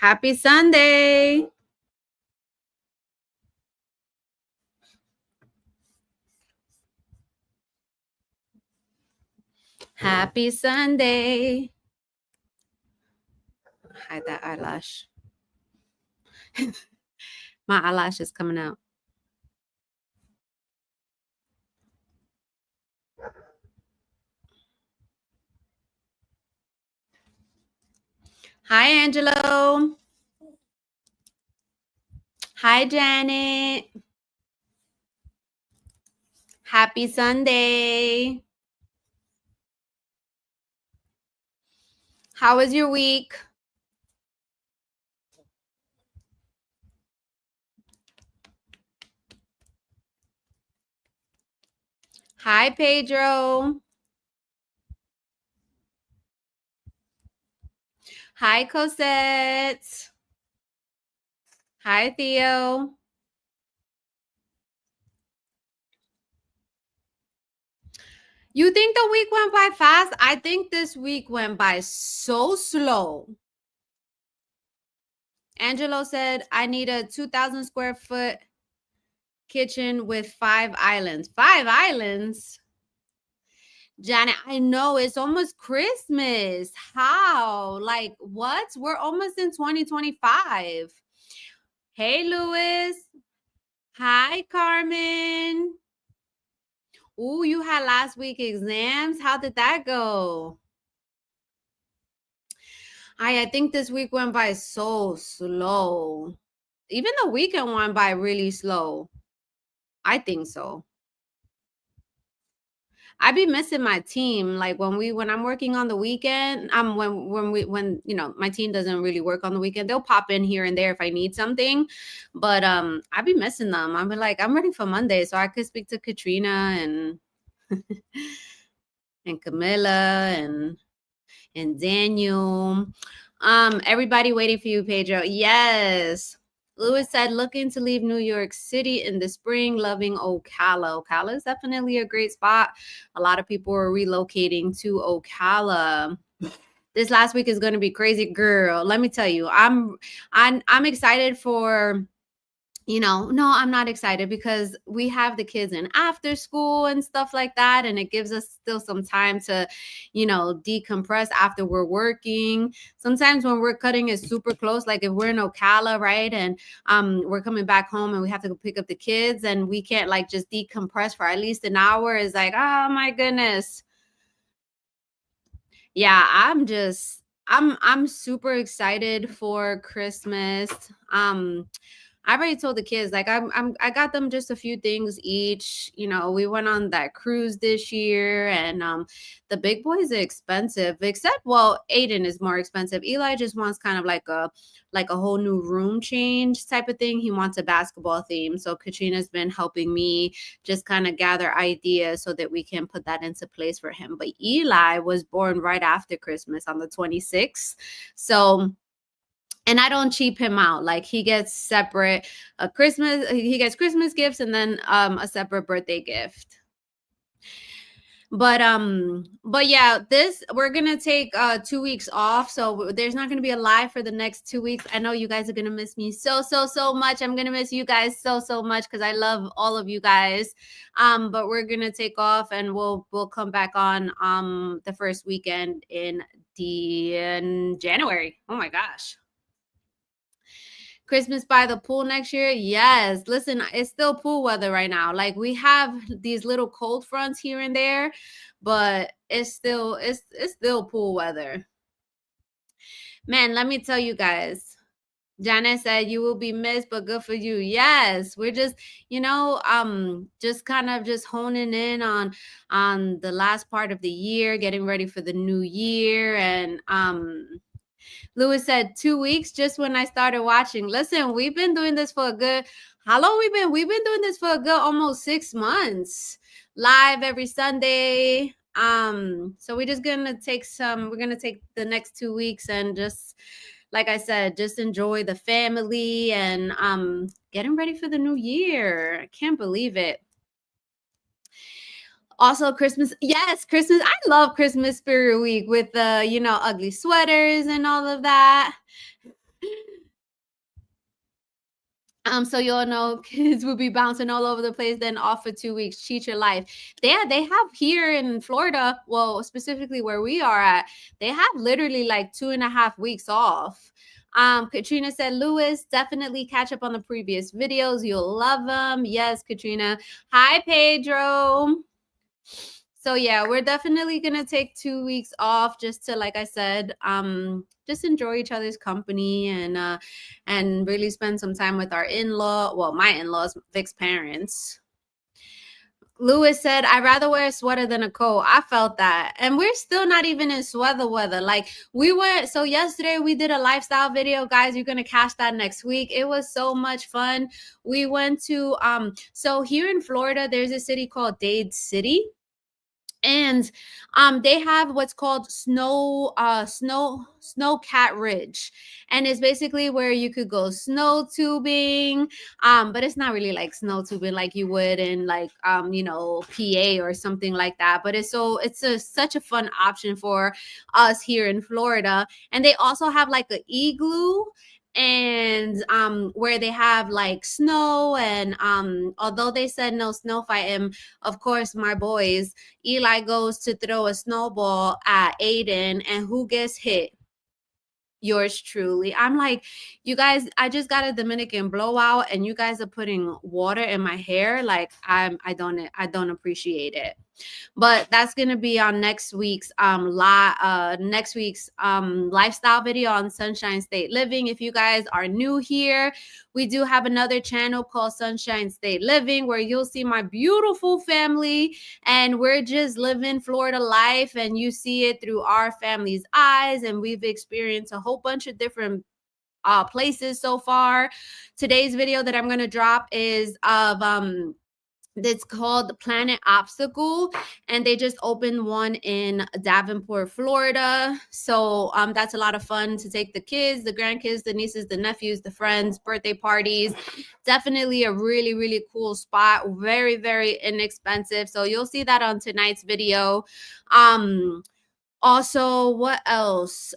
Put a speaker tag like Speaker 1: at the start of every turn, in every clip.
Speaker 1: Happy Sunday. Happy Sunday. Hide that eyelash. My eyelash is coming out. Hi, Angelo. Hi, Janet. Happy Sunday. How was your week? Hi, Pedro. Hi, Cosette. Hi, Theo. You think the week went by fast? I think this week went by so slow. Angelo said, I need a 2,000 square foot kitchen with 5 islands. 5 islands? Janet, I know it's almost Christmas. How? Like, what? We're almost in 2025. Hey, Louis. Hi, Carmen. Ooh, you had last week exams. How did that go? I think this week went by so slow. Even the weekend went by really slow. I think so. I be missing my team. Like when I'm working on the weekend, when my team doesn't really work on the weekend, they'll pop in here and there if I need something. But I be missing them. I'm like, I'm ready for Monday, so I could speak to Katrina and and Camilla and Daniel. Everybody waiting for you, Pedro. Yes. Lewis said, looking to leave New York City in the spring, loving Ocala. Ocala is definitely a great spot. A lot of people are relocating to Ocala. This last week is going to be crazy, girl. Let me tell you, I'm excited for no, I'm not excited because we have the kids in after school and stuff like that. And it gives us still some time to, decompress after we're working. Sometimes when we're cutting it super close, like if we're in Ocala, right? And we're coming back home and we have to go pick up the kids and we can't like just decompress for at least an hour. It's like, oh my goodness. Yeah, I'm super excited for Christmas. I already told the kids like I got them just a few things each. We went on that cruise this year, and the big boys are expensive. Except, well, Aiden is more expensive. Eli just wants kind of like a whole new room change type of thing. He wants a basketball theme. So Katrina's been helping me just kind of gather ideas so that we can put that into place for him. But Eli was born right after Christmas on the 26th, so. And I don't cheap him out. Like he gets separate he gets Christmas gifts and then a separate birthday gift. But yeah, this we're gonna take 2 weeks off, so there's not gonna be a live for the next 2 weeks. I know you guys are gonna miss me so much. I'm gonna miss you guys so much because I love all of you guys. But we're gonna take off and we'll come back on the first weekend in January. Oh my gosh. Christmas by the pool next year? Yes. Listen, it's still pool weather right now. Like we have these little cold fronts here and there, but it's still pool weather. Man, let me tell you guys. Janet said you will be missed, but good for you. Yes, we're just, just kind of just honing in on the last part of the year, getting ready for the new year. And Lewis said 2 weeks just when I started watching. Listen, we've been doing this for a good, how long we've been doing this for a good almost 6 months. Live every Sunday. So we're gonna take the next 2 weeks and just like I said, just enjoy the family and getting ready for the new year. I can't believe it. Also, Christmas. Yes, Christmas. I love Christmas Spirit Week with the, ugly sweaters and all of that. So you'll know kids will be bouncing all over the place, then off for 2 weeks. Cheat your life. They have here in Florida, well, specifically where we are at, they have literally like 2.5 weeks off. Katrina said, Lewis, definitely catch up on the previous videos. You'll love them. Yes, Katrina. Hi, Pedro. So yeah, we're definitely gonna take 2 weeks off just to, like I said, just enjoy each other's company and really spend some time with our in-law. Well, my in-laws, Vic's parents. Lewis said, I'd rather wear a sweater than a coat. I felt that. And we're still not even in sweater weather. Like we were, so yesterday we did a lifestyle video, guys. You're gonna catch that next week. It was so much fun. We went to so here in Florida, there's a city called Dade City, and they have what's called snow cat ridge, and it's basically where you could go snow tubing, but it's not really like snow tubing like you would in like PA or something like that, but such a fun option for us here in Florida. And they also have like an igloo, and where they have like snow, and although they said no snow fighting, of course my boys, Eli goes to throw a snowball at Aiden, and who gets hit? Yours truly. I'm like, you guys, I just got a Dominican blowout, and you guys are putting water in my hair. Like I don't appreciate it. But that's gonna be on next week's lifestyle video on Sunshine State Living. If you guys are new here, we do have another channel called Sunshine State Living where you'll see my beautiful family, and we're just living Florida life, and you see it through our family's eyes, and we've experienced a whole bunch of different places so far. Today's video that I'm going to drop is of that's called Planet Obstacle, and they just opened one in Davenport, Florida. So that's a lot of fun to take the kids, the grandkids, the nieces, the nephews, the friends, birthday parties. Definitely a really, really cool spot. Very, very inexpensive. So you'll see that on tonight's video. Also, what else?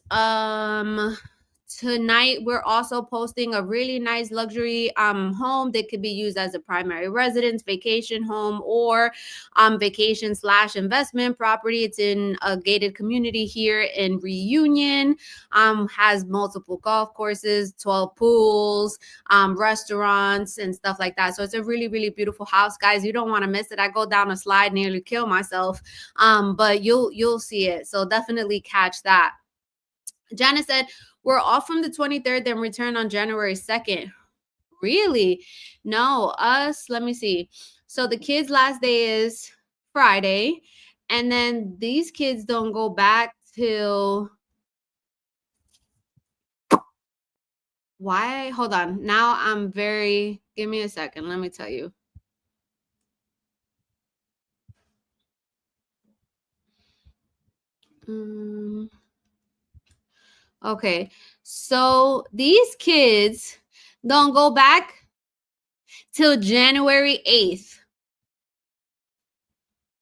Speaker 1: Tonight we're also posting a really nice luxury home that could be used as a primary residence, vacation home, or vacation/investment property. It's in a gated community here in Reunion. Has multiple golf courses, 12 pools, restaurants, and stuff like that. So it's a really, really beautiful house, guys. You don't want to miss it. I go down a slide, nearly kill myself, but you'll see it. So definitely catch that. Janice said, we're off from the 23rd, then return on January 2nd. Really? No, let me see. So the kids' last day is Friday, and then these kids don't go back till why? Hold on. Now give me a second. Let me tell you. Okay, so these kids don't go back till January 8th.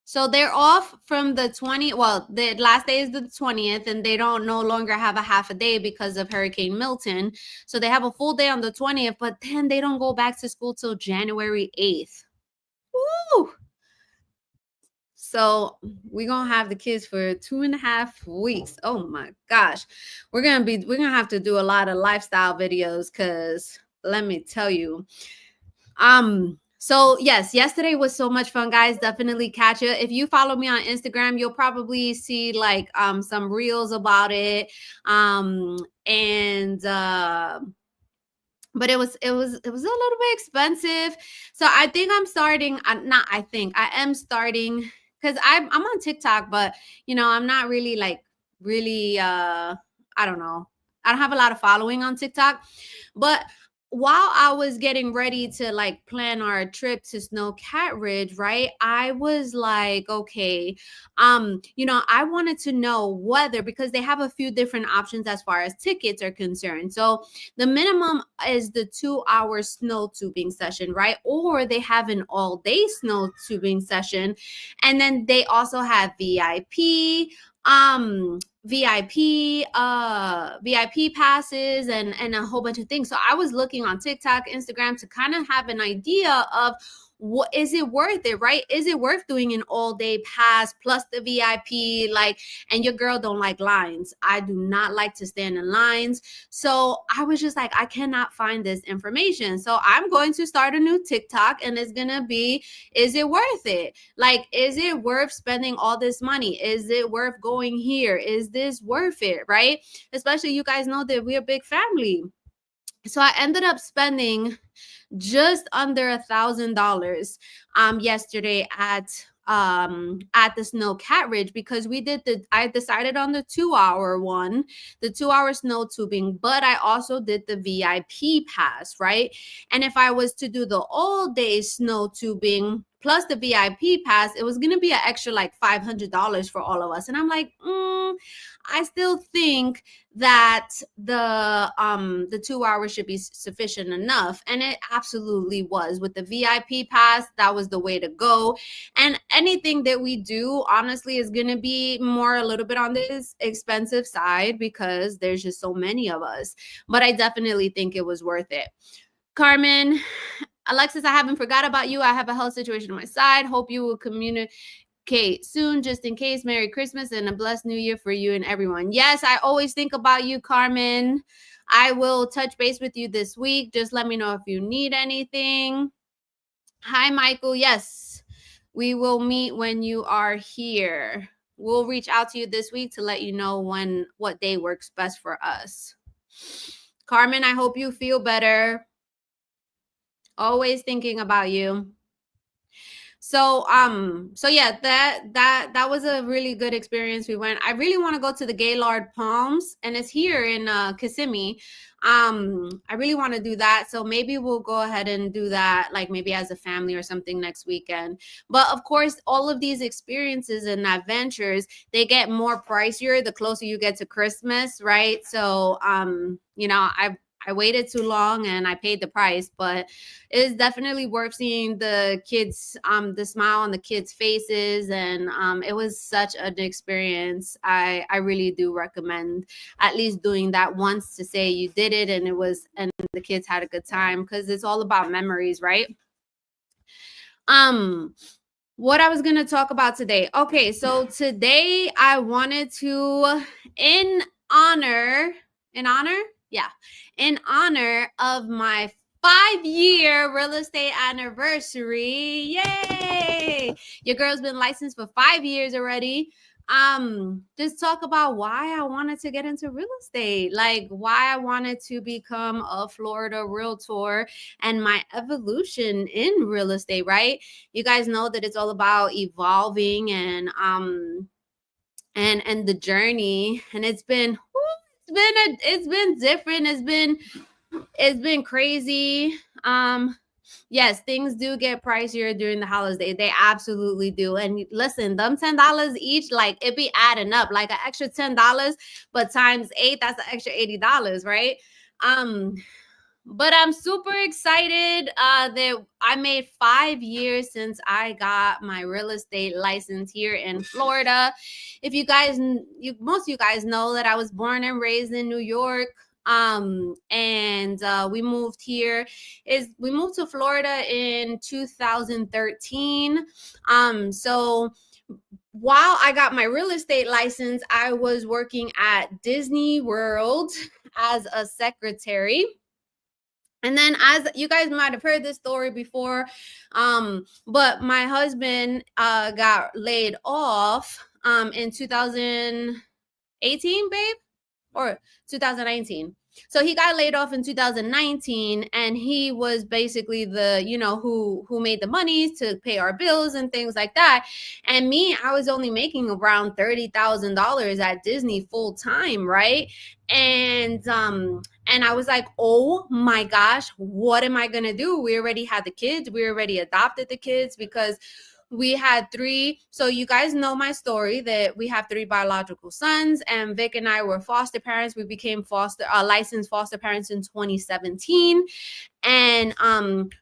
Speaker 1: So they're off from the 20th. Well, the last day is the 20th, and they don't no longer have a half a day because of Hurricane Milton. So they have a full day on the 20th, but then they don't go back to school till January 8th. Woo! So we're gonna have the kids for 2.5 weeks. Oh my gosh. We're gonna have to do a lot of lifestyle videos, because let me tell you. So yes, yesterday was so much fun, guys. Definitely catch it. If you follow me on Instagram, you'll probably see like some reels about it. But it was a little bit expensive. So I think I'm starting, not I think, I am starting, because I'm on TikTok, but I'm not really I don't know. I don't have a lot of following on TikTok. But while I was getting ready to like plan our trip to Snow Cat Ridge, right? I was like, okay, I wanted to know whether, because they have a few different options as far as tickets are concerned. So the minimum is the 2-hour snow tubing session, right? Or they have an all-day snow tubing session. And then they also have VIP, VIP passes and a whole bunch of things. So I was looking on TikTok, Instagram to kind of have an idea of what is it worth it, right? Is it worth doing an all day pass plus the VIP? Like, and your girl don't like lines. I do not like to stand in lines. So I was just like, I cannot find this information. So I'm going to start a new TikTok, and it's gonna be, is it worth it? Like, is it worth spending all this money? Is it worth going here? Is this worth it, right? Especially, you guys know that we're a big family. So I ended up spending just under $1,000 yesterday at the Snow Cat Ridge, because I decided on the 2 hour one, the 2 hour snow tubing, but I also did the VIP pass, right? And if I was to do the all day snow tubing plus the VIP pass, it was gonna be an extra like $500 for all of us. And I'm like, I still think that the 2 hours should be sufficient enough, and it absolutely was. With the VIP pass, that was the way to go. And anything that we do, honestly, is going to be more a little bit on this expensive side because there's just so many of us, but I definitely think it was worth it. Carmen, Alexis, I haven't forgot about you. I have a health situation on my side. Hope you will communicate soon, just in case. Merry Christmas and a blessed new year for you and everyone. Yes, I always think about you, Carmen. I will touch base with you this week. Just let me know if you need anything. Hi, Michael. Yes, we will meet when you are here. We'll reach out to you this week to let you know what day works best for us. Carmen, I hope you feel better. Always thinking about you. So yeah, that was a really good experience. We went. I really want to go to the Gaylord Palms, and it's here in Kissimmee. I really want to do that, so maybe we'll go ahead and do that, like maybe as a family or something next weekend. But of course, all of these experiences and adventures, they get more pricier the closer you get to Christmas, right? So I waited too long and I paid the price, but it's definitely worth seeing the kids, the smile on the kids' faces. And it was such an experience. I really do recommend at least doing that once to say you did it and the kids had a good time, because it's all about memories, right? What I was going to talk about today. Okay, so today I wanted to, in honor, in honor of my 5-year real estate anniversary. Yay! Your girl's been licensed for 5 years already. Just talk about why I wanted to get into real estate, like why I wanted to become a Florida realtor and my evolution in real estate, right? You guys know that it's all about evolving and the journey, and it's been different. It's been crazy. Yes, things do get pricier during the holidays. They absolutely do. And listen, them $10 each, like it be adding up, like an extra $10, but times 8, that's an extra $80, right? But I'm super excited that I made 5 years since I got my real estate license here in Florida. If you guys, most of you guys know that I was born and raised in New York. And we moved to Florida in 2013. So while I got my real estate license, I was working at Disney World as a secretary. And then, as you guys might have heard this story before, but my husband got laid off in 2018, babe, or 2019. So he got laid off in 2019, and he was basically the, who made the money to pay our bills and things like that. And me, I was only making around $30,000 at Disney full time, right? And I was like, oh my gosh, what am I gonna do? We already had the kids, we already adopted the kids because we had 3. So you guys know my story that we have 3 biological sons, and Vic and I were foster parents. We became licensed foster parents in 2017. And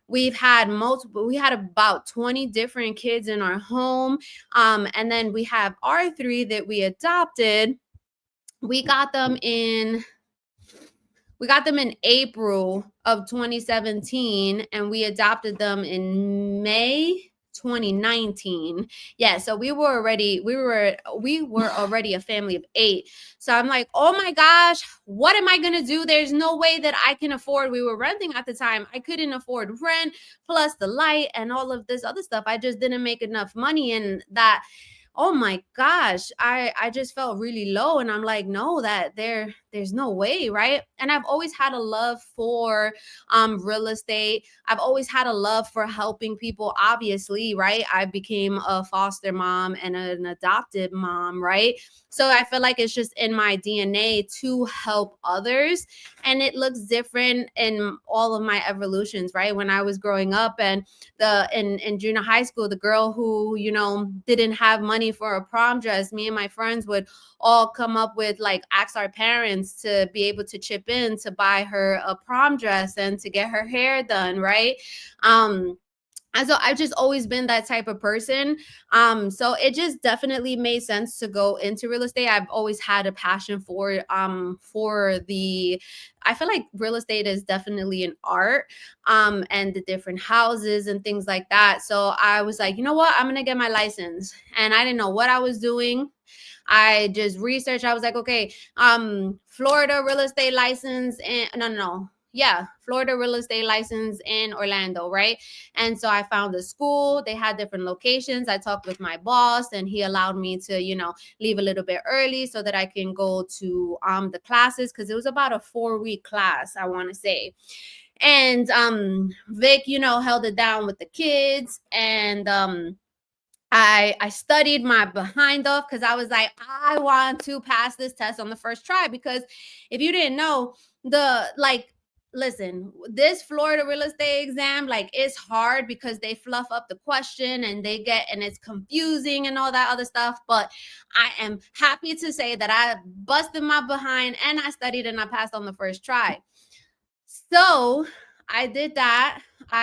Speaker 1: we had about 20 different kids in our home. And then we have our 3 that we adopted. We got them in we got them in April of 2017 and we adopted them in May 2019. Yeah, so we were already a family of 8. So I'm like, "Oh my gosh, what am I going to do? There's no way that I can afford." We were renting at the time. I couldn't afford rent plus the light and all of this other stuff. I just didn't make enough money, and that, oh my gosh, I just felt really low, and I'm like, no, that there's no way, right? And I've always had a love for real estate. I've always had a love for helping people, obviously, right? I became a foster mom and an adopted mom, right? So I feel like it's just in my DNA to help others, and it looks different in all of my evolutions, right? When I was growing up and the in junior high school, the girl who, didn't have money for a prom dress, me and my friends would all come up with, like, ask our parents to be able to chip in to buy her a prom dress and to get her hair done, right? And so I've just always been that type of person. So it just definitely made sense to go into real estate. I've always had a passion for the I feel like real estate is definitely an art, and the different houses and things like that. So I was like, you know what? I'm gonna get my license. And I didn't know what I was doing. I just researched. I was like, okay, Florida real estate license, and no. Yeah, Florida real estate license in Orlando, right? And so I found a school. They had different locations. I talked with my boss, and he allowed me to, leave a little bit early so that I can go to the classes, because it was about a 4-week class, I want to say. And Vic, held it down with the kids, and I studied my behind off, because I was like, I want to pass this test on the first try. Because if you didn't know, the like listen, this Florida real estate exam, like, it's hard because they fluff up the question and it's confusing and all that other stuff. But I am happy to say that I busted my behind and I studied and I passed on the first try. So I did that. But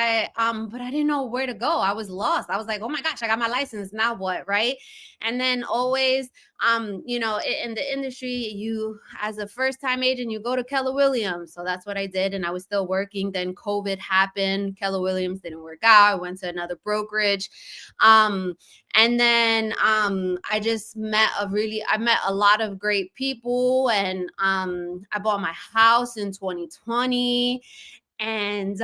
Speaker 1: I didn't know where to go. I was lost. I was like, oh my gosh, I got my license. Now what? Right. And then always, in the industry, you, as a first time agent, you go to Keller Williams. So that's what I did. And I was still working. Then COVID happened. Keller Williams didn't work out. I went to another brokerage. And then I met a lot of great people, and I bought my house in 2020. And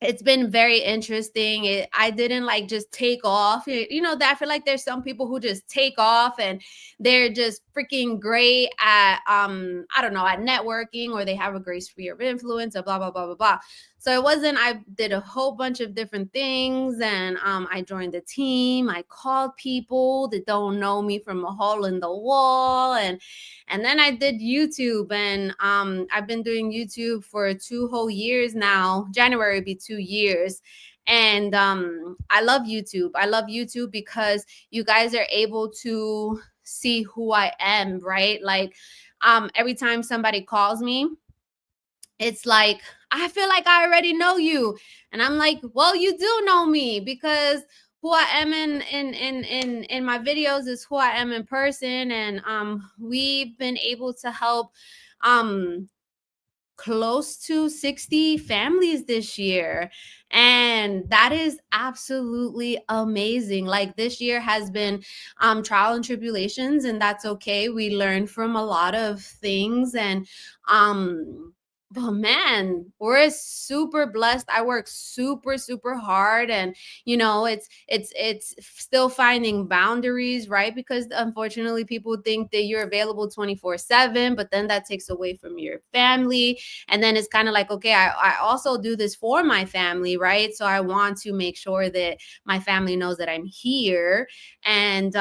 Speaker 1: it's been very interesting. I didn't, like, just take off. That I feel like there's some people who just take off and they're just freaking great at I don't know, at networking, or they have a great sphere of influence, or blah blah blah blah blah. So it wasn't. I did a whole bunch of different things, and I joined the team. I called people that don't know me from a hole in the wall, and then I did YouTube, and I've been doing YouTube for 2 whole years now. January will be 2 years. And I love YouTube. I love YouTube because you guys are able to see who I am, right? Like, every time somebody calls me, it's like, I feel like I already know you. And I'm like, well, you do know me, because who I am in my videos is who I am in person. And we've been able to help um close to 60 families this year. And that is absolutely amazing. Like, this year has been trial and tribulations, and that's okay. We learn from a lot of things. And but man, we're super blessed. I work super, super hard, and it's still finding boundaries, right? Because unfortunately, people think that you're available 24/7, but then that takes away from your family. And then it's kind of like, okay, I also do this for my family, right? So I want to make sure that my family knows that I'm here. And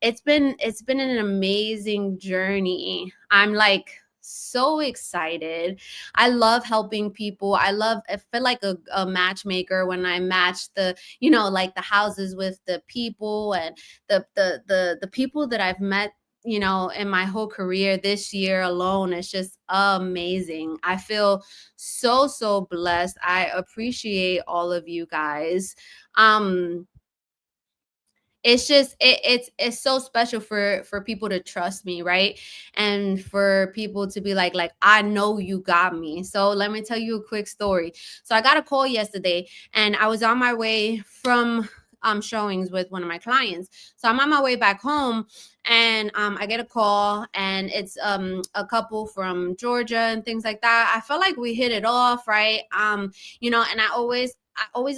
Speaker 1: it's been an amazing journey. I'm like so excited. I love helping people. I feel like a matchmaker when I match like the houses with the people, and the people that I've met, in my whole career this year alone. It's just amazing. I feel so, so blessed. I appreciate all of you guys. Um, it's just it's so special for people to trust me, right? And for people to be like I know you got me. So let me tell you a quick story. So I got a call yesterday, and I was on my way from showings with one of my clients. So I'm on my way back home, and I get a call, and it's a couple from Georgia and things like that. I felt like we hit it off, right? And I always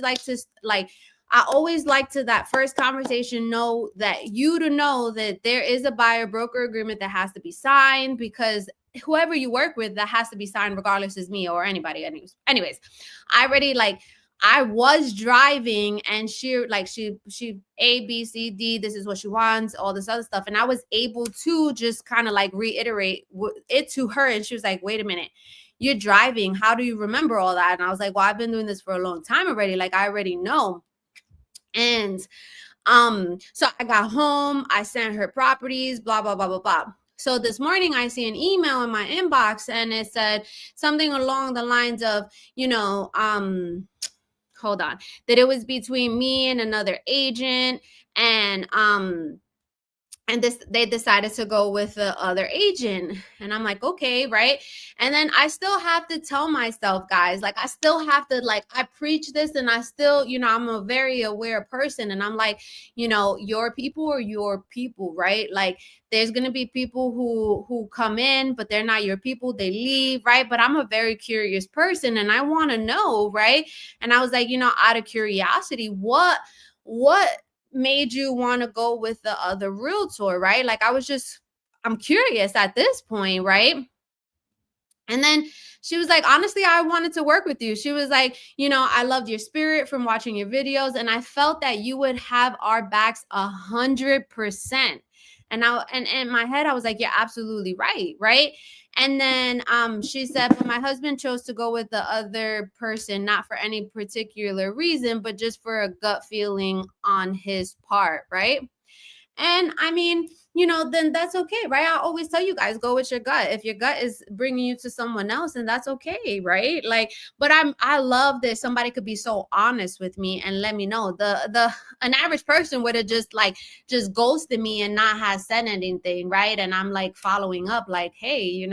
Speaker 1: like to like I always like to that first conversation know that you to know that there is a buyer broker agreement that has to be signed, because whoever you work with, that has to be signed regardless is me or anybody. Anyways, I already like I was driving, and she A B C D, this is what she wants, all this other stuff, and I was able to just kind of like reiterate it to her, and she was like, wait a minute, you're driving, how do you remember all that? And I was like, well, I've been doing this for a long time already, like I already know. And so I got home, I sent her properties, blah, blah, blah, blah, blah. So this morning I see an email in my inbox, and it said something along the lines of, hold on, that it was between me and another agent, and this they decided to go with the other agent, and I'm like, okay, right? And then I still have to tell myself, guys, like I still have to, like, I preach this, and I still, I'm a very aware person, and I'm like, your people are your people, right? Like there's gonna be people who come in, but they're not your people, they leave, right? But I'm a very curious person, and I want to know, right? And I was like, out of curiosity, what made you want to go with the other realtor, right? Like I'm curious at this point, right? And then she was like, honestly, I wanted to work with you. She was like, I loved your spirit from watching your videos, and I felt that you would have our backs 100%. And in my head, I was like, you're absolutely right, right? And then she said, but my husband chose to go with the other person, not for any particular reason, but just for a gut feeling on his part, right? And I mean, then that's okay, right? I always tell you guys, go with your gut. If your gut is bringing you to someone else, then that's okay, right? Like, but I love that somebody could be so honest with me and let me know. The An average person would have just ghosted me and not has said anything, right? And I'm like following up, like, hey,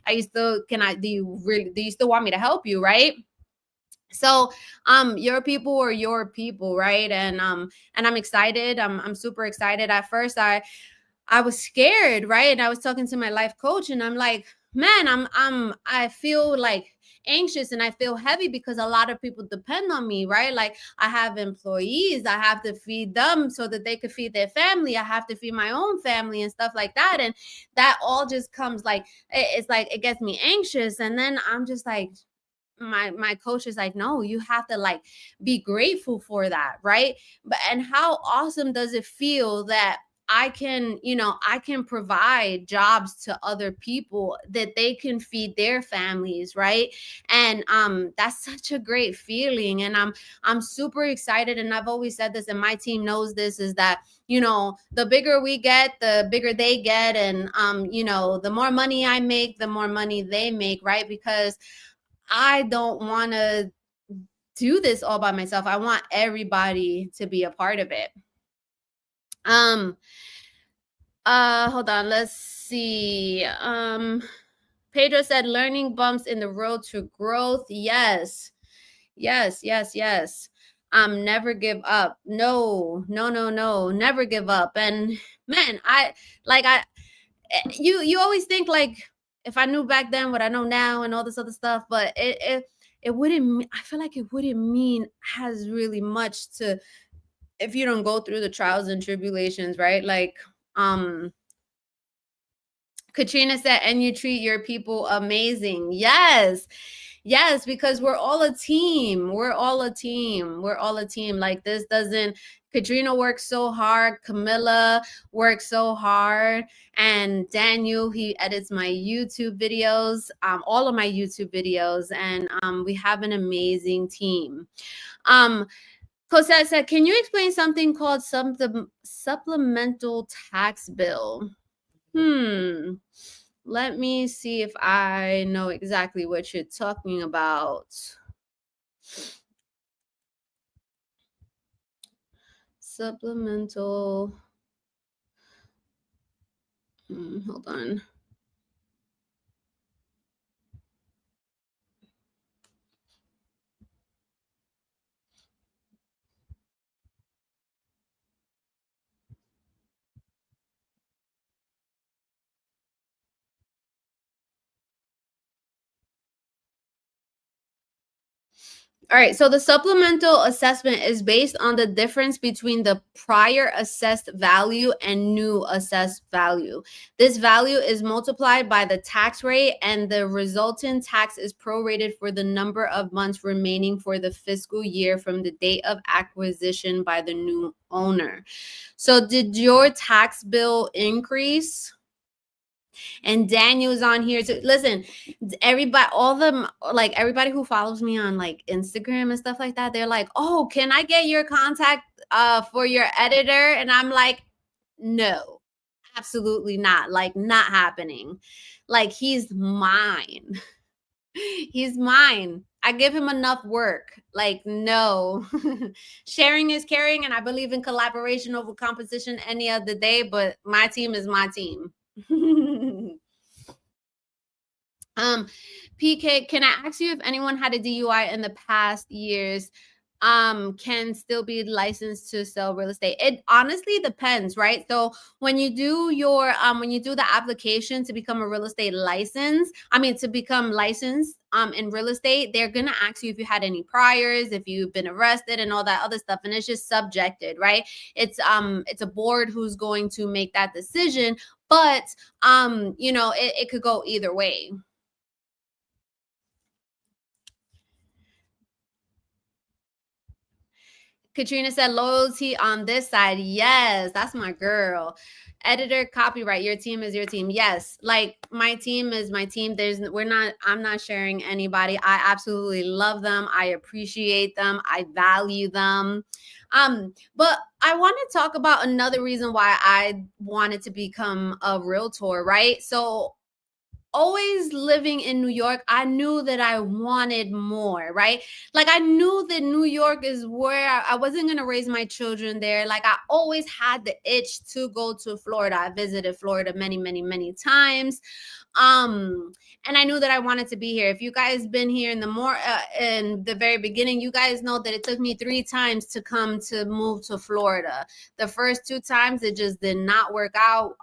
Speaker 1: are you still? Do you still want me to help you, right? So your people are your people, right? And I'm excited. I'm super excited. At first I was scared, right? And I was talking to my life coach, and I'm like, man, I feel like anxious, and I feel heavy because a lot of people depend on me, right? Like I have employees, I have to feed them so that they could feed their family, I have to feed my own family and stuff like that. And that all just comes like, it's like it gets me anxious. And then I'm just like, my coach is like, no, you have to like be grateful for that, right? But and how awesome does it feel that I can provide jobs to other people that they can feed their families, right? And that's such a great feeling, and I'm super excited. And I've always said this, and my team knows this, is that the bigger we get, the bigger they get. And the more money I make, the more money they make, right? Because I don't want to do this all by myself. I want everybody to be a part of it. Um hold on, let's see. Pedro said learning bumps in the road to growth. Yes. Yes, yes, yes. Never give up. No, no, no, no. Never give up. And man, I you always think like, if I knew back then what I know now and all this other stuff, but it wouldn't I feel like it wouldn't mean has really much to, if you don't go through the trials and tribulations, right? Like um Katrina said, and you treat your people amazing. Yes. Yes, because we're all a team. We're all a team. We're all a team. Like this doesn't Katrina works so hard. Camilla works so hard. And Daniel, he edits my YouTube videos, all of my YouTube videos. And we have an amazing team. Cosette said, can you explain something called supplemental tax bill? Let me see if I know exactly what you're talking about. Supplemental. Hold on. All right, so the supplemental assessment is based on the difference between the prior assessed value and new assessed value. This value is multiplied by the tax rate, and the resultant tax is prorated for the number of months remaining for the fiscal year from the date of acquisition by the new owner. So, did your tax bill increase? And Daniel's on here too. Listen, everybody, all them, like everybody who follows me on like Instagram and stuff like that, they're like, "Oh, can I get your contact for your editor?" And I'm like, "No, absolutely not. Like, not happening. Like, he's mine. He's mine. I give him enough work. Like, no." Sharing is caring, and I believe in collaboration over competition any other day, but my team is my team. Um, PK, can I ask you if anyone had a DUI in the past years, can still be licensed to sell real estate? It honestly depends, right? So when you do the application to become a real estate license, I mean to become licensed in real estate, they're gonna ask you if you had any priors, if you've been arrested and all that other stuff, and it's just subjected, right? It's a board who's going to make that decision, but it could go either way. Katrina said loyalty on this side. Yes, that's my girl. Editor, copyright. Your team is your team. Yes, like my team is my team. I'm not sharing anybody. I absolutely love them. I appreciate them. I value them. But I want to talk about another reason why I wanted to become a realtor, right? So always living in New York, I knew that I wanted more, right? Like I knew that New York is where I wasn't going to raise my children there. Like I always had the itch to go to Florida. I visited Florida many, many, many times. And I knew that I wanted to be here. If you guys been here in the very beginning, you guys know that it took me 3 times to come to move to Florida. The first 2 times it just did not work out.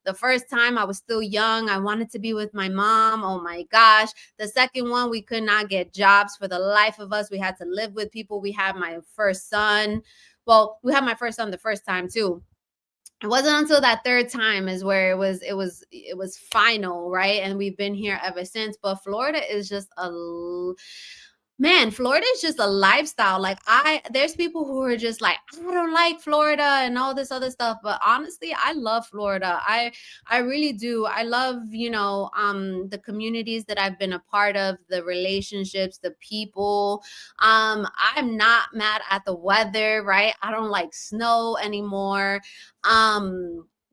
Speaker 1: The first time I was still young. I wanted to be with my mom. Oh my gosh. The second one, we could not get jobs for the life of us. We had to live with people. We had my first son. Well, we had my first son the first time too. It wasn't until that third time is where it was final, right? And we've been here ever since. But Florida is just man, Florida is just a lifestyle. Like there's people who are just like, I don't like Florida and all this other stuff. But honestly, I love Florida. I really do. I love, the communities that I've been a part of, the relationships, the people. I'm not mad at the weather, right? I don't like snow anymore.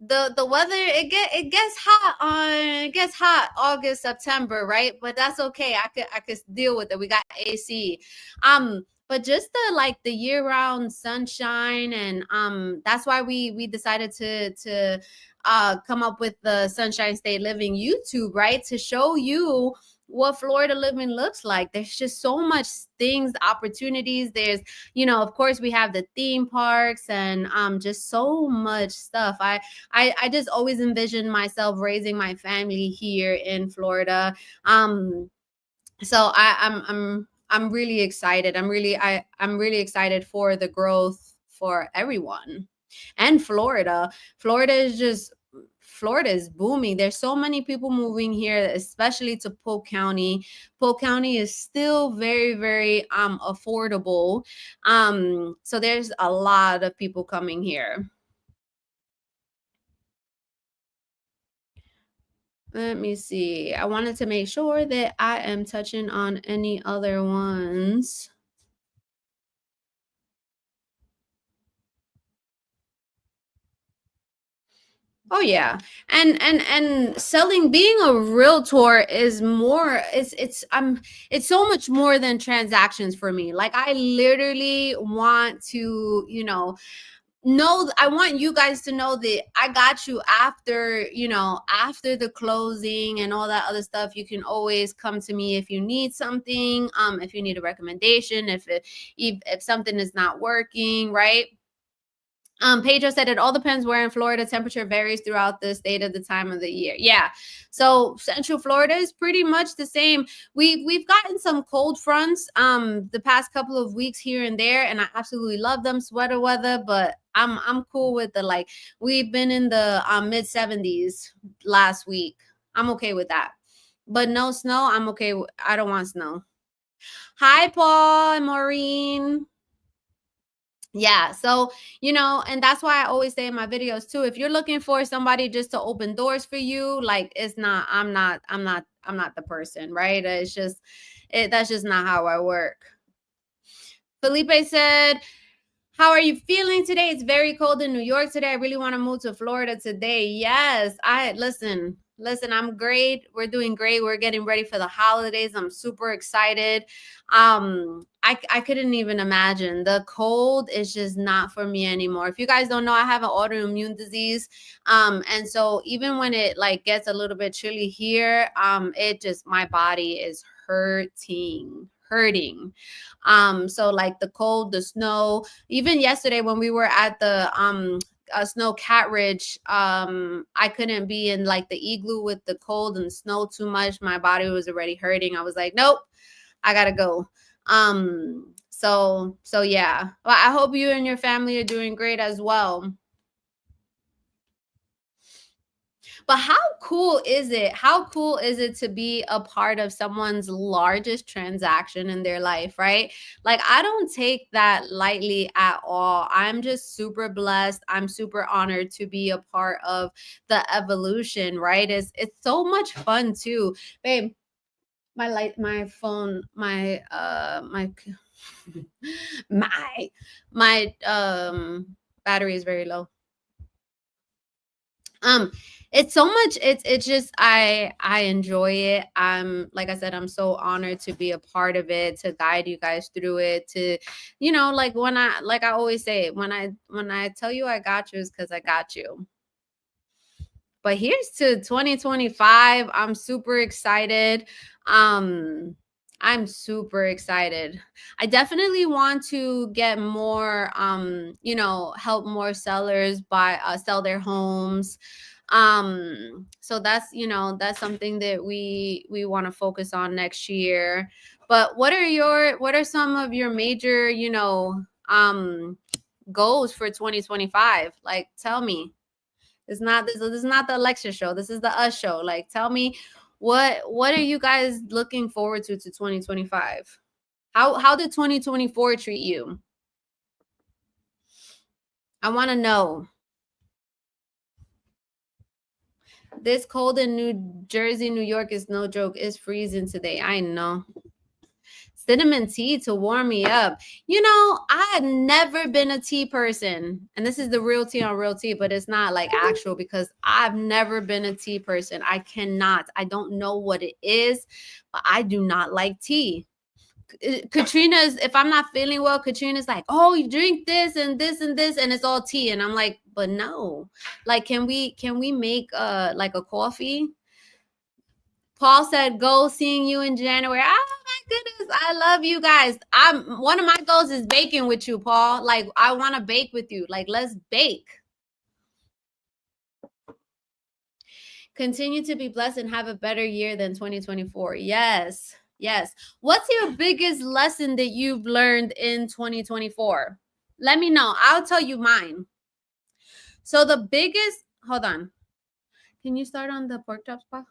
Speaker 1: The weather, it gets hot August, September, right? But that's okay. I could deal with it. We got AC. But just the year round sunshine, and that's why we decided to come up with the Sunshine State Living YouTube, right? To show you what Florida living looks like. There's just so much things, opportunities. There's, of course, we have the theme parks and just so much stuff. I just always envisioned myself raising my family here in Florida. So I'm really excited. I'm really excited for the growth for everyone. And Florida is booming. There's so many people moving here, especially to Polk County. Polk County is still very, very affordable. So there's a lot of people coming here. Let me see. I wanted to make sure that I am touching on any other ones. Oh yeah. And selling, being a realtor is more, it's so much more than transactions for me. Like I literally want to, know, I want you guys to know that I got you after, after the closing and all that other stuff. You can always come to me if you need something, if you need a recommendation, if something is not working, right? Pedro said it all depends where in Florida. Temperature varies throughout the state at the time of the year. Yeah. So Central Florida is pretty much the same. We've gotten some cold fronts the past couple of weeks here and there, and I absolutely love them, sweater weather, but I'm cool with the, like, we've been in the mid 70s last week. I'm okay with that. But no snow, I'm okay. I don't want snow. Hi, Paul and Maureen. Yeah, so and that's why I always say in my videos too, if you're looking for somebody just to open doors for you, like, it's not, I'm not the person, right? It's just that's just not how I work. Felipe said, how are you feeling today? It's very cold in New York today. I really want to move to Florida today. Yes, I listen, I'm great. We're doing great. We're getting ready for the holidays. I'm super excited. I couldn't even imagine. The cold is just not for me anymore. If you guys don't know, I have an autoimmune disease. And so even when it, like, gets a little bit chilly here, it just, my body is hurting. So like the cold, the snow, even yesterday when we were at the snow cat ridge, I couldn't be in, like, the igloo with the cold and snow too much. My body was already hurting. I was like, nope, I gotta go. So yeah, well, I hope you and your family are doing great as well. But how cool is it? How cool is it to be a part of someone's largest transaction in their life, right? Like, I don't take that lightly at all. I'm just super blessed. I'm super honored to be a part of the evolution, right? It's so much fun too. Babe, my phone, my battery is very low. It's so much, it's just, I enjoy it. Like I said, I'm so honored to be a part of it, to guide you guys through it, to, like, like I always say, when I tell you I got you, is because I got you. But here's to 2025. I'm super excited. um I'm super excited. I definitely want to get more, help more sellers buy, sell their homes. So that's something that we want to focus on next year. But what are some of your major, goals for 2025? Like, tell me. This is not the election show. This is the us show. Like, tell me, what are you guys looking forward to 2025? How did 2024 treat you? I want to know. This cold in New Jersey, New York is no joke. It's freezing today. I know. Cinnamon tea to warm me up. I had never been a tea person. And this is the real tea on real tea, but it's not like actual, because I've never been a tea person. I don't know what it is, but I do not like tea. Katrina's, if I'm not feeling well, Katrina's like, oh, you drink this and this and this, and it's all tea. And I'm like, but no. Like, can we make like a coffee? Paul said, "Goal seeing you in January." Oh my goodness, I love you guys. One of my goals is baking with you, Paul. Like, I want to bake with you. Like, let's bake. Continue to be blessed and have a better year than 2024. Yes, yes. What's your biggest lesson that you've learned in 2024? Let me know. I'll tell you mine. So the biggest, hold on. Can you start on the pork chops, Paul?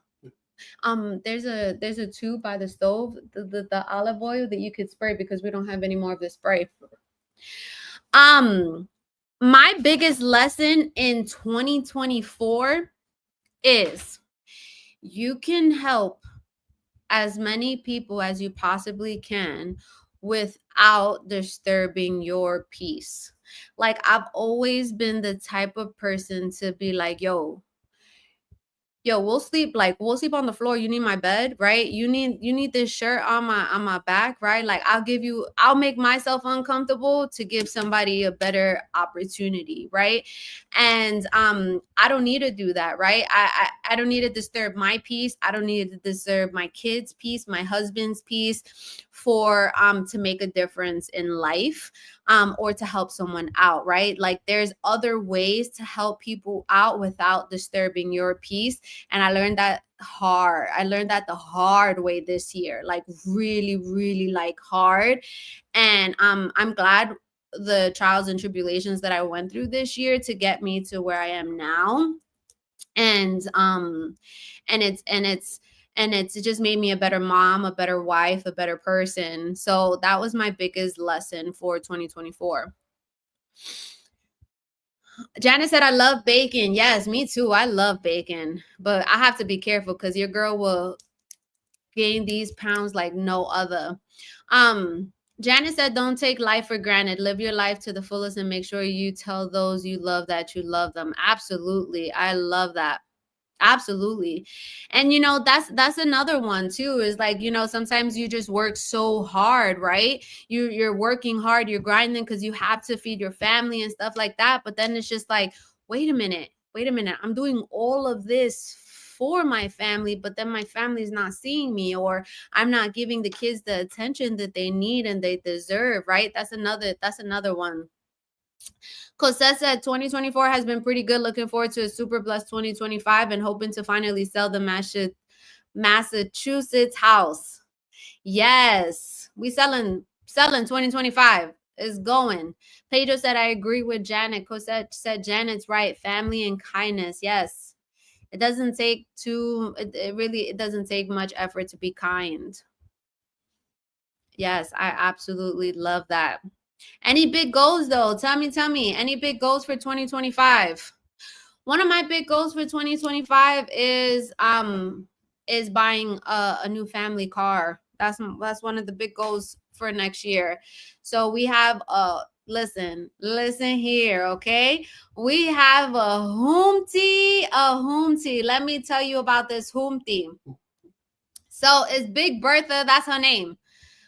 Speaker 1: There's a tube by the stove, the olive oil that you could spray, because we don't have any more of the spray. My biggest lesson in 2024 is you can help as many people as you possibly can without disturbing your peace. Like, I've always been the type of person to be like, yo, yo, we'll sleep on the floor. You need my bed, right? You need this shirt on my back, right? Like I'll make myself uncomfortable to give somebody a better opportunity, right? And I don't need to do that, right? I don't need to disturb my peace. I don't need to disturb my kids' peace, my husband's peace for to make a difference in life, or to help someone out, right? Like there's other ways to help people out without disturbing your peace. And I learned that hard. I learned that the hard way this year, like really, really like hard. And I'm glad the trials and tribulations that I went through this year to get me to where I am now. And it's just made me a better mom, a better wife, a better person. So that was my biggest lesson for 2024. Janice said, I love bacon. Yes, me too. I love bacon, but I have to be careful because your girl will gain these pounds like no other. Janice said, don't take life for granted. Live your life to the fullest and make sure you tell those you love that you love them. Absolutely. I love that. Absolutely. And that's another one too, is like, sometimes you just work so hard, right? You're working hard, you're grinding because you have to feed your family and stuff like that. But then it's just like, wait a minute, I'm doing all of this for my family, but then my family's not seeing me, or I'm not giving the kids the attention that they need and they deserve, right? That's another one. Cosette said 2024 has been pretty good. Looking forward to a super blessed 2025 and hoping to finally sell the Massachusetts house. Yes, we selling 2025 is going. Pedro said, I agree with Janet. Cosette said, Janet's right. Family and kindness. Yes. It doesn't take it doesn't take much effort to be kind. Yes, I absolutely love that. Any big goals though? Tell me. Any big goals for 2025? One of my big goals for 2025 is buying a new family car. That's one of the big goals for next year. So we have listen here, okay? We have a hoomty. Let me tell you about this hoomty. So it's Big Bertha, that's her name.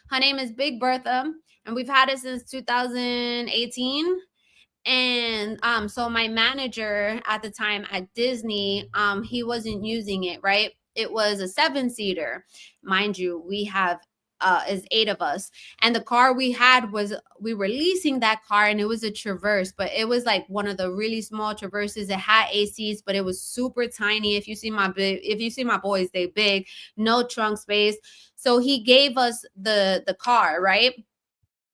Speaker 1: Her name is Big Bertha, and we've had it since 2018. And so my manager at the time at Disney, he wasn't using it, right? It was a 7-seater. Mind you, we have is 8 of us. And the car we were leasing that car, and it was a Traverse, but it was like one of the really small Traverses. It had ACs, but it was super tiny. If you see my boys, they big, no trunk space. So he gave us the car, right?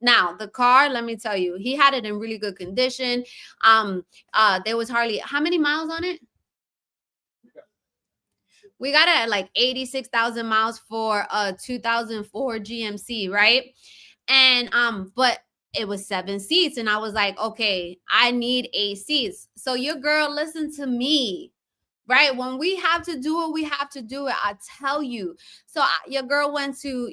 Speaker 1: Now, the car, let me tell you, he had it in really good condition. There was hardly how many miles on it? We got it at like 86,000 miles for a 2004 GMC, right? And but it was 7 seats, and I was like, okay, I need 8 seats. So your girl, listen to me. Right, when we have to do it, we have to do it. I tell you. So your girl went to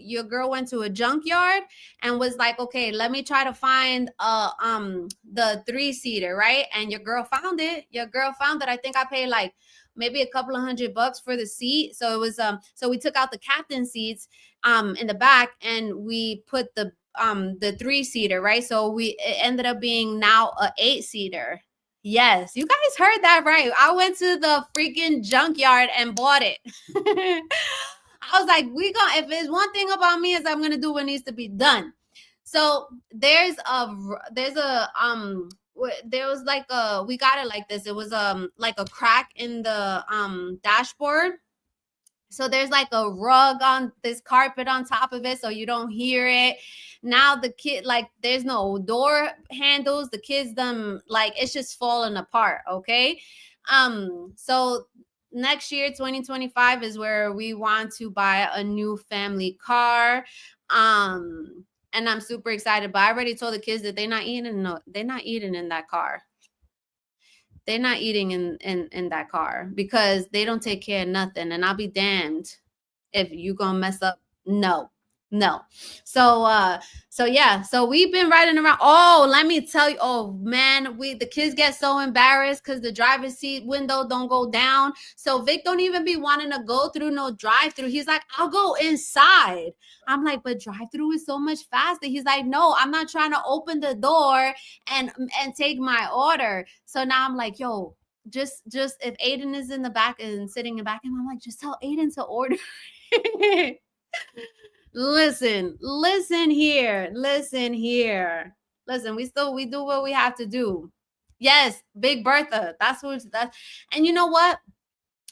Speaker 1: a junkyard and was like, okay, let me try to find the 3-seater, right? And your girl found it. I think I paid like maybe a couple of $100 for the seat. So it was so we took out the captain seats in the back, and we put the 3-seater, right? So it ended up being now a 8-seater. Yes, you guys heard that right. I went to the freaking junkyard and bought it. I was like, if there's one thing about me, is I'm gonna do what needs to be done. So there was like we got it like this. It was like a crack in the dashboard. So there's like a rug on this carpet on top of it, so you don't hear it. Now the kid, like, there's no door handles. The kids, like, it's just falling apart. Okay. So next year, 2025, is where we want to buy a new family car. And I'm super excited. But I already told the kids that they're not eating. No, they're not eating in that car. They're not eating in that car because they don't take care of nothing. And I'll be damned if you gonna mess up. No, No. So so yeah, so we've been riding around. Oh, let me tell you. Oh man, the kids get so embarrassed because the driver's seat window don't go down. So Vic don't even be wanting to go through no drive-through. He's like, I'll go inside. I'm like, but drive-through is so much faster. He's like, no, I'm not trying to open the door and take my order. So now I'm like, yo, just if Aiden is in the back and sitting in the back, and I'm like, just tell Aiden to order. Listen here. Listen here. Listen, we do what we have to do. Yes, Big Bertha. That's what that's and you know what?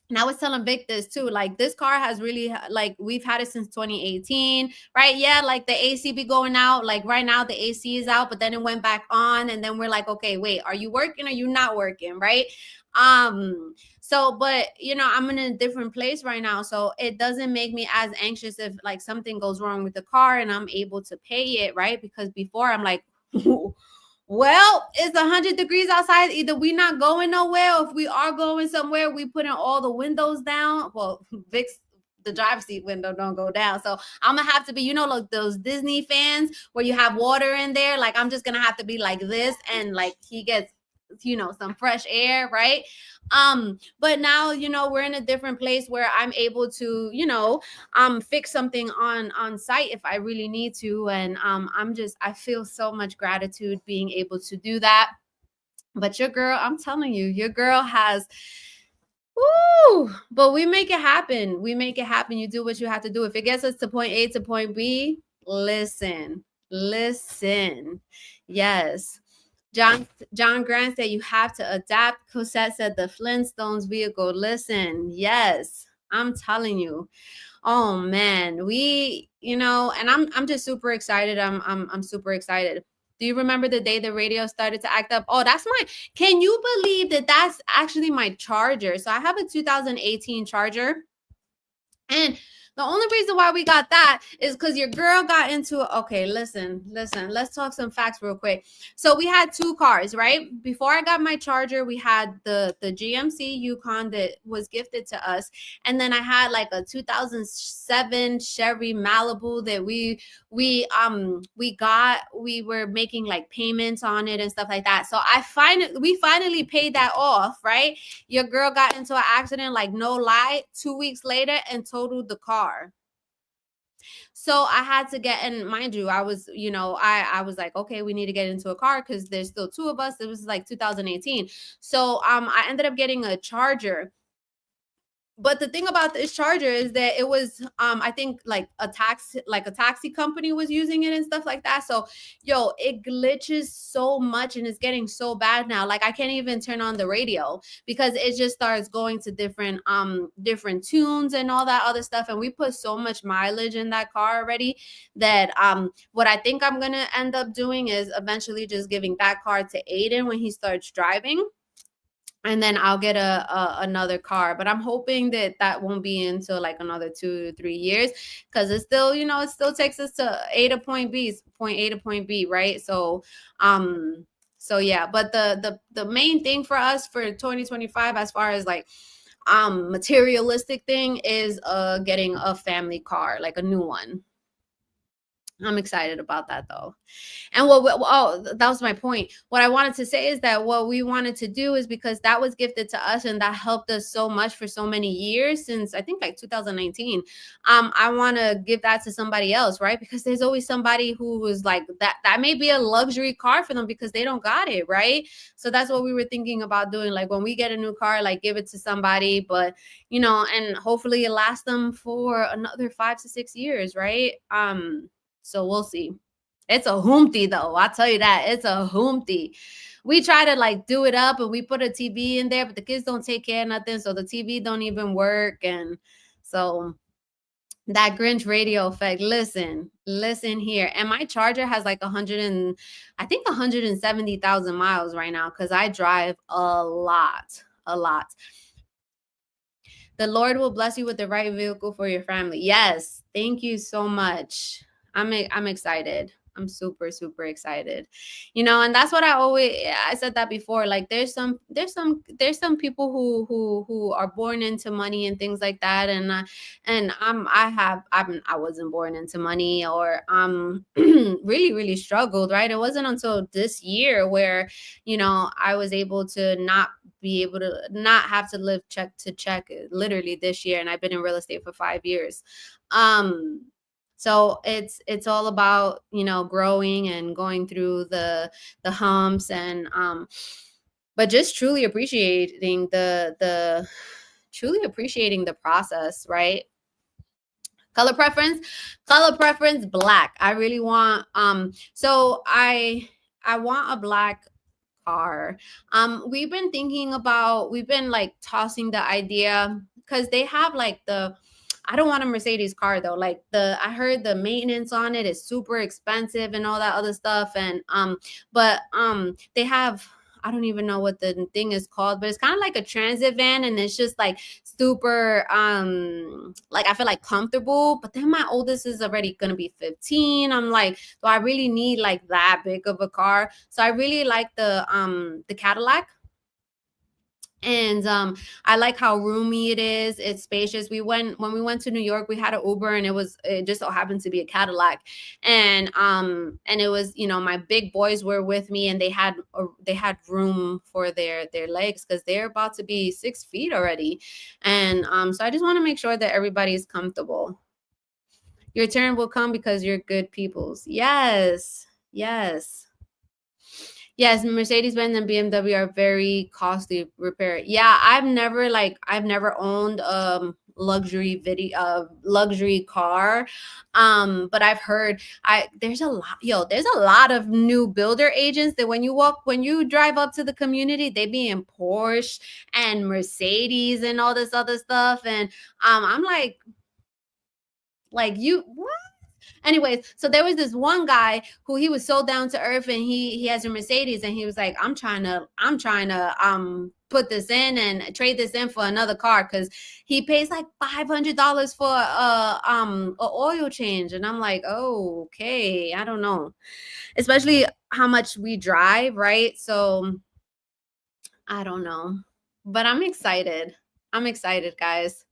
Speaker 1: And I was telling Vic this too. Like this car has really like we've had it since 2018, right? Yeah, like the AC be going out. Like right now the AC is out, but then it went back on, and then we're like, okay, wait, are you working? Or are you not working? Right? So, but you know, I'm in a different place right now, so it doesn't make me as anxious if like something goes wrong with the car and I'm able to pay it, right? Because before I'm like. Well, it's 100 degrees outside. Either we not going nowhere, or if we are going somewhere, we putting all the windows down. Well, Vic's the driver's seat window don't go down. So I'm gonna have to be, you know, like those Disney fans where you have water in there. Like I'm just gonna have to be like this, and like he gets, you know, some fresh air, right? But now, you know, we're in a different place where I'm able to, you know, fix something on site if I really need to. And I feel so much gratitude being able to do that. But your girl, I'm telling you, your girl has. Woo! But we make it happen. We make it happen. You do what you have to do. If it gets us to point A to point B, listen. Yes. John Grant said you have to adapt. Cosette said the Flintstones vehicle. Listen, yes, I'm telling you. Oh man, we, you know, and I'm just super excited. I'm super excited. Do you remember the day the radio started to act up? Oh, that's my. Can you believe that that's actually my charger? So I have a 2018 charger, and the only reason why we got that is because your girl got into it. Okay, listen. Let's talk some facts real quick. So we had two cars, right? Before I got my charger, we had the GMC Yukon that was gifted to us, and then I had like a 2007 Chevy Malibu that we were making like payments on it and stuff like that. So we finally paid that off, right? Your girl got into an accident, like no lie, 2 weeks later and totaled the car. So I had to get, and mind you, I was, you know, I was like, okay, we need to get into a car because there's still two of us. It was like 2018. So I ended up getting a charger. But the thing about this charger is that it was I think like a taxi company was using it and stuff like that. So yo, it glitches so much and it's getting so bad now. Like I can't even turn on the radio because it just starts going to different tunes and all that other stuff. And we put so much mileage in that car already that what I think I'm gonna end up doing is eventually just giving that car to Aiden when he starts driving, and then I'll get another car. But I'm hoping that that won't be until like another 2 to 3 years, because it's still, you know, it still takes us to A to point B, point A to point B, right? So yeah, but the main thing for us for 2025 as far as like materialistic thing is getting a family car, like a new one. I'm excited about that though. And that was my point. What I wanted to say is that what we wanted to do is because that was gifted to us and that helped us so much for so many years since I think like 2019. I want to give that to somebody else, right? Because there's always somebody who was like that may be a luxury car for them because they don't got it, right? So that's what we were thinking about doing. Like when we get a new car, like give it to somebody, but you know, and hopefully it lasts them for another 5 to 6 years, right? So we'll see. It's a hoomty though. I'll tell you that. It's a hoomty. We try to like do it up and we put a TV in there, but the kids don't take care of nothing. So the TV don't even work. And so that Grinch radio effect. Listen here. And my charger has like 170,000 miles right now because I drive a lot. A lot. The Lord will bless you with the right vehicle for your family. Yes. Thank you so much. I'm excited. I'm super, super excited. And that's what I said that before. Like there's some people who are born into money and things like that. I wasn't born into money, or really, really struggled, right? It wasn't until this year where, I was able to not be able to not have to live check to check, literally this year. And I've been in real estate for 5 years. So it's all about, growing and going through the humps, and but just truly appreciating the process, right? Color preference, black. I really want, so I want a black car. We've been like tossing the idea, because they have like I don't want a Mercedes car though. Like I heard the maintenance on it is super expensive and all that other stuff. And but they have, I don't even know what the thing is called, but it's kind of like a transit van, and it's just like super, like I feel like comfortable. But then my oldest is already gonna be 15. I'm like, do I really need like that big of a car? So I really like the Cadillac. And I like how roomy it is. It's spacious. When we went to New York, we had an Uber, and it just so happened to be a Cadillac. And it was, my big boys were with me, and they had room for their legs, because they're about to be 6 feet already. And so I just want to make sure that everybody's comfortable. Your turn will come because you're good peoples. Yes. Yes. Yes, Mercedes-Benz and BMW are very costly repair. Yeah, I've never owned luxury car. But I've heard there's a lot of new builder agents that when you drive up to the community, they be in Porsche and Mercedes and all this other stuff. And I'm like you what? Anyways, so there was this one guy who he was so down to earth, and he has a Mercedes, and he was like, I'm trying to put this in and trade this in for another car, because he pays like $500 for a oil change. And I'm like, oh, okay, I don't know, especially how much we drive, right? So I don't know, but I'm excited. I'm excited, guys.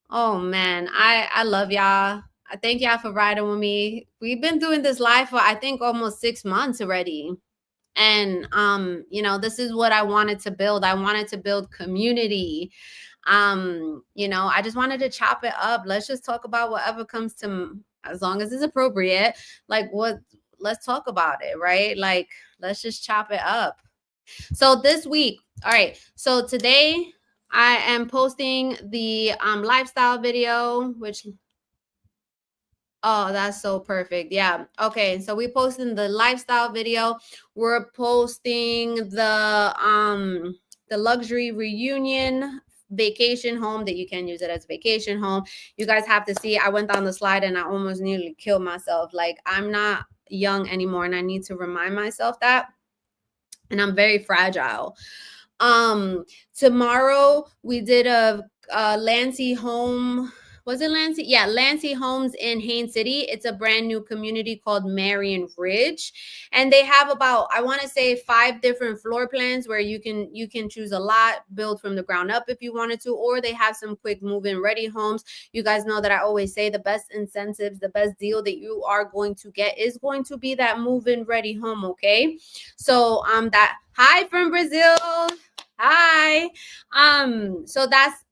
Speaker 1: Oh man, I love y'all. I thank y'all for riding with me. We've been doing this live for, I think, almost 6 months already. And this is what I wanted to build. I wanted to build community. I just wanted to chop it up. Let's just talk about whatever comes to, as long as it's appropriate. Like let's talk about it, right? Like let's just chop it up. So this week, all right. So today I am posting the lifestyle video, which, oh, that's so perfect. Yeah. Okay. So we posted the lifestyle video. We're posting the luxury reunion vacation home, that you can use it as a vacation home. You guys have to see, I went down the slide and I almost nearly killed myself. Like, I'm not young anymore, and I need to remind myself that. And I'm very fragile. Tomorrow we did a Lancy home. Was it Lancy? Yeah, Lancy Homes in Haines City. It's a brand new community called Marion Ridge, and they have about, I want to say, 5 different floor plans where you can choose a lot, build from the ground up if you wanted to, or they have some quick move-in ready homes. You guys know that I always say the best incentives, the best deal that you are going to get is going to be that move-in ready home. Okay, so that, hi from Brazil. Hi. So that's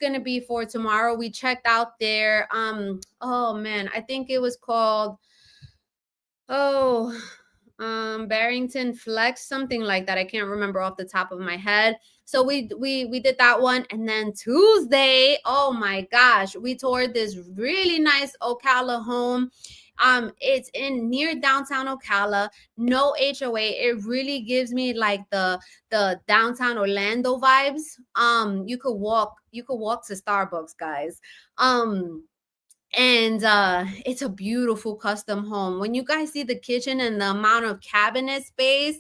Speaker 1: gonna be for tomorrow. We checked out their oh man, I think it was called, oh, Barrington Flex, something like that. I can't remember off the top of my head. So we did that one. And then Tuesday, oh my gosh, we toured this really nice Ocala home. It's in near downtown Ocala, no HOA. It really gives me like the downtown Orlando vibes. You could walk to Starbucks, guys. And it's a beautiful custom home. When you guys see the kitchen and the amount of cabinet space,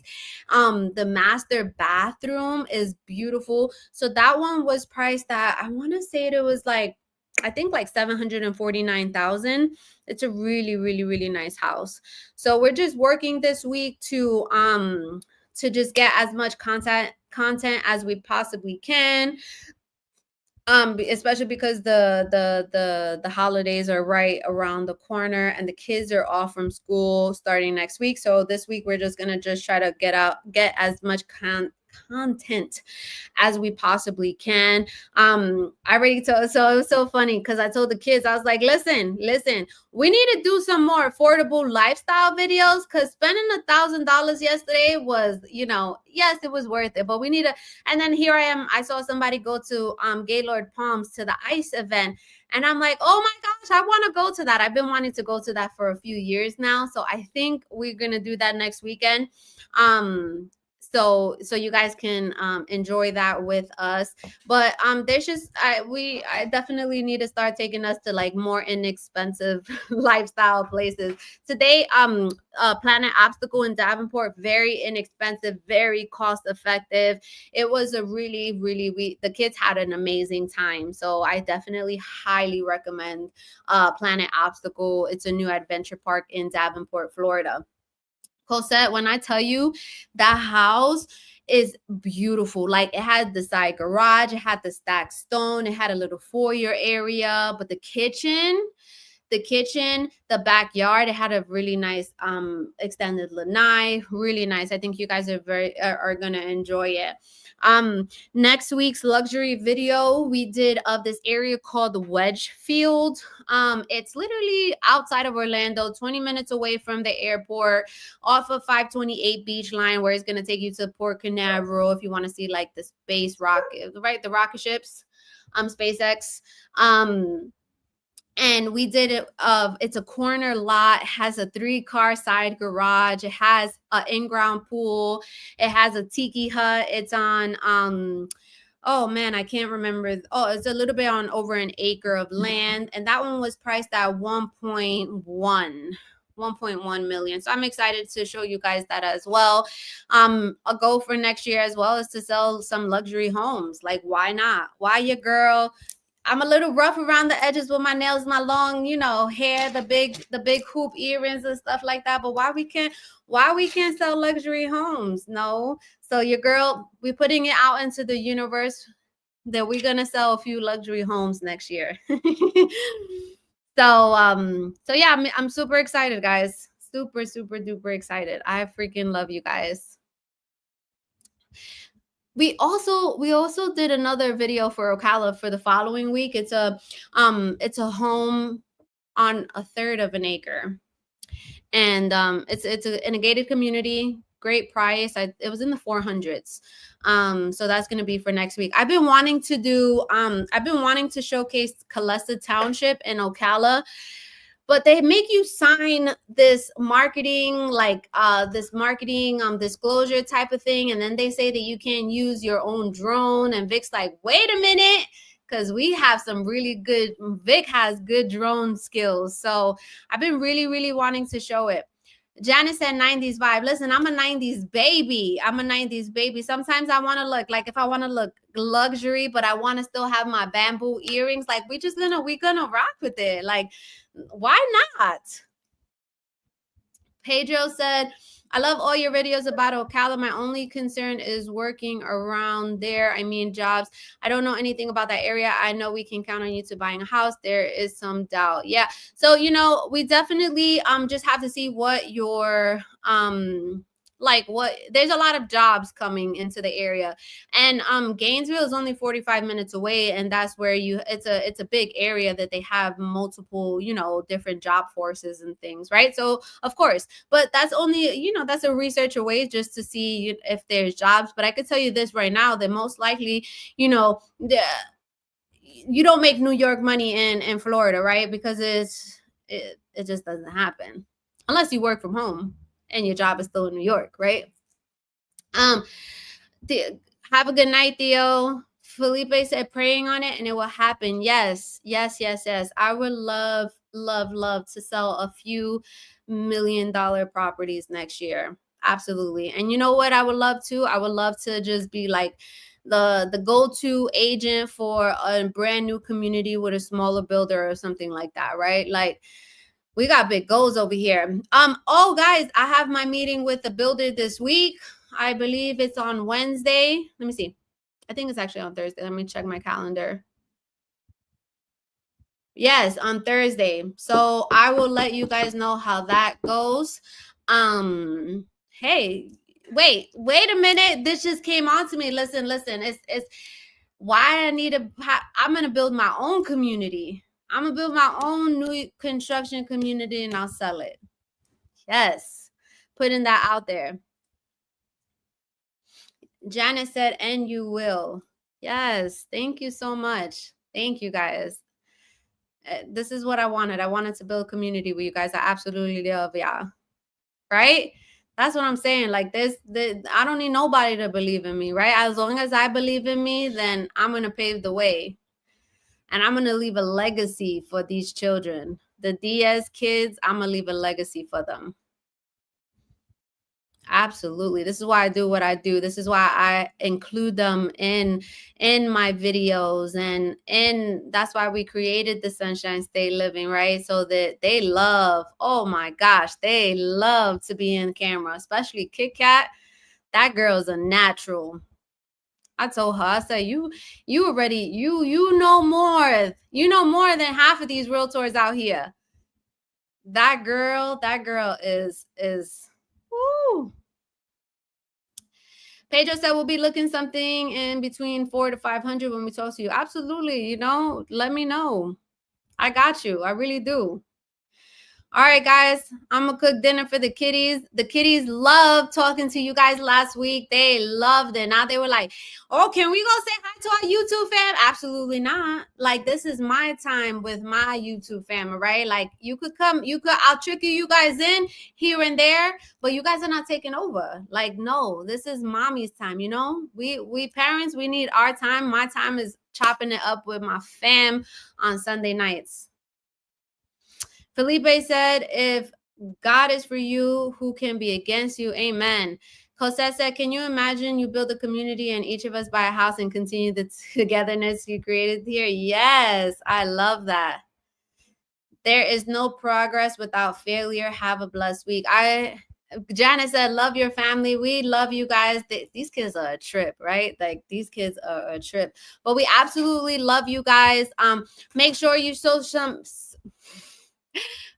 Speaker 1: the master bathroom is beautiful. So that one was priced at, I want to say it was like I think like 749,000. It's a really, really, really nice house. So we're just working this week to just get as much content as we possibly can, especially because the holidays are right around the corner and the kids are off from school starting next week. So this week we're just gonna just try to get as much content as we possibly can. I already told, so it was so funny because I told the kids, I was like, listen, we need to do some more affordable lifestyle videos, because spending $1,000 yesterday was, yes, it was worth it, but we need to. And then here I am, I saw somebody go to Gaylord Palms to the ice event, and I'm like, oh my gosh, I want to go to that. I've been wanting to go to that for a few years now, so I think we're gonna do that next weekend. So you guys can enjoy that with us. But there's just I definitely need to start taking us to like more inexpensive lifestyle places. Today, Planet Obstacle in Davenport, very inexpensive, very cost effective. It was a really, really, the kids had an amazing time. So I definitely highly recommend Planet Obstacle. It's a new adventure park in Davenport, Florida. Cosette, when I tell you, that house is beautiful. Like, it had the side garage, it had the stacked stone, it had a little foyer area, but the backyard, it had a really nice extended lanai, really nice. I think you guys are gonna enjoy it. Next week's luxury video we did of this area called Wedgefield. It's literally outside of Orlando, 20 minutes away from the airport, off of 528 Beach Line, where it's gonna take you to Port Canaveral if you want to see like the space rocket, right? The rocket ships, SpaceX. And we did it it's a corner lot, has a 3-car side garage, it has an in-ground pool, it has a tiki hut, it's on oh man, I can't remember. Oh, it's a little bit on over an acre of land, and that one was priced at 1.1 million. So I'm excited to show you guys that as well. A goal for next year as well is to sell some luxury homes. Like, why not? Why your girl? I'm a little rough around the edges with my nails, my long, hair, the big hoop earrings and stuff like that. But why we can't sell luxury homes? No. So your girl, we're putting it out into the universe that we're gonna sell a few luxury homes next year. So yeah, I'm super excited, guys. Super, super duper excited. I freaking love you guys. We also did another video for Ocala for the following week. It's a home on a third of an acre, and it's in a gated community. Great price. It was in the 400s. So that's going to be for next week. I've been wanting to showcase Kalesa Township in Ocala, but they make you sign this marketing disclosure type of thing, and then they say that you can't use your own drone. And Vic's like, wait a minute, because we have some really good, Vic has good drone skills. So I've been really, really wanting to show it. Janice said 90s vibe. Listen, I'm a 90s baby. Sometimes I want to look like, if I want to look luxury, but I want to still have my bamboo earrings. Like, we're gonna rock with it. Like, why not? Pedro said, I love all your videos about Ocala. My only concern is working around there. I mean, jobs. I don't know anything about that area. I know we can count on you to buying a house. There is some doubt. Yeah. So, we definitely just have to see what your there's a lot of jobs coming into the area, and Gainesville is only 45 minutes away, and that's where it's a big area that they have multiple different job forces and things, right? So of course, but that's only that's a research away just to see if there's jobs. But I could tell you this right now, that most likely you don't make New York money in Florida, right? Because it just doesn't happen unless you work from home and your job is still in New York, right? Have a good night, Theo. Felipe said praying on it and it will happen. Yes. I would love to sell a few $1 million properties next year. Absolutely. And you know what I would love to? I would love to just be like the go-to agent for a brand new community with a smaller builder or something like that, right? Like, we got big goals over here. Oh guys, I have my meeting with the builder this week. I believe it's on Wednesday. Let me see. I think it's actually on Thursday. Let me check my calendar. Yes, on Thursday. So I will let you guys know how that goes. Hey, wait a minute. This just came on to me. Listen. It's why I need to. I'm gonna build my own community. I'm gonna build my own new construction community and I'll sell it. Yes, putting that out there. Janice said, and you will. Yes, thank you so much. Thank you guys. This is what I wanted. I wanted to build community with you guys. I absolutely love y'all. Right? That's what I'm saying. Like this, I don't need nobody to believe in me, right? As long as I believe in me, then I'm going to pave the way. And I'm going to leave a legacy for these children. The Diaz kids, I'm going to leave a legacy for them. Absolutely. This is why I do what I do. This is why I include them in my videos, and that's why we created the Sunshine State Living, right? So that they love, oh my gosh, they love to be in camera, especially Kit Kat. That girl's a natural. I told her, I said, you already, you know more. You know more than half of these realtors out here. That girl is woo. Pedro said we'll be looking something in between 400 to 500 when we talk to you. Absolutely. You know, let me know. I got you. I really do. All right, guys, I'm gonna cook dinner for the kitties. The kitties loved talking to you guys last week. They loved it. Now they were like, oh, can we go say hi to our YouTube fam? Absolutely not. Like, this is my time with my YouTube fam, right? Like, you could come, I'll trick you guys in here and there, but you guys are not taking over. Like, no, this is mommy's time, you know? We parents, we need our time. My time is chopping it up with my fam on Sunday nights. Felipe said, if God is for you, who can be against you? Amen. Cosette said, can you imagine you build a community and each of us buy a house and continue the togetherness you created here? Yes, I love that. There is no progress without failure. Have a blessed week. Janice said, love your family. We love you guys. These kids are a trip, right? Like, these kids are a trip. But we absolutely love you guys. Make sure you show some...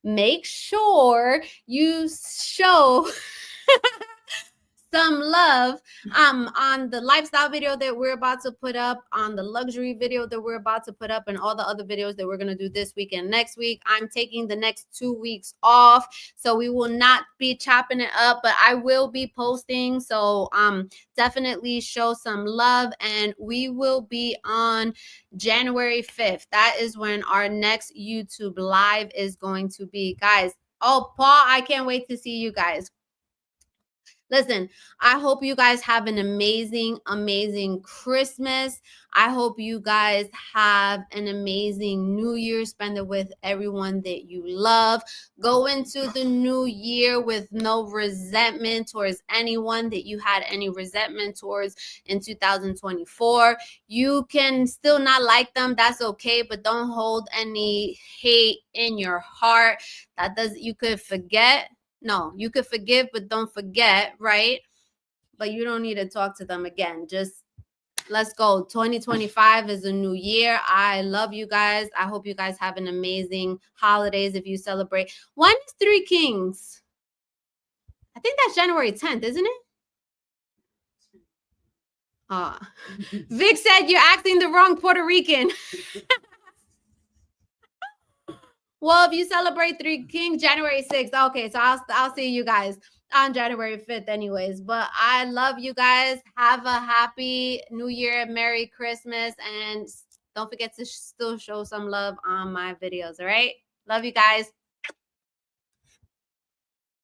Speaker 1: Make sure you show some love on the lifestyle video that we're about to put up, on the luxury video that we're about to put up, and all the other videos that we're going to do this week and next week. I'm taking the next 2 weeks off, so we will not be chopping it up, but I will be posting. So definitely show some love, and we will be on January 5th. That is when our next YouTube live is going to be, guys. Oh, Paul, I can't wait to see you guys. Listen, I hope you guys have an amazing, amazing Christmas. I hope you guys have an amazing New Year. Spend it with everyone that you love. Go into the new year with no resentment towards anyone that you had any resentment towards in 2024. You can still not like them. That's okay, but don't hold any hate in your heart. You could forget. No, you could forgive, but don't forget, right? But you don't need to talk to them again. Just let's go. 2025 is a new year. I love you guys. I hope you guys have an amazing holidays if you celebrate. When is Three Kings? I think that's January 10th, isn't it? Vic said you're acting the wrong Puerto Rican. Well, if you celebrate Three Kings, January 6th. Okay, so I'll see you guys on January 5th anyways. But I love you guys. Have a happy New Year, Merry Christmas, and don't forget to still show some love on my videos, all right? Love you guys.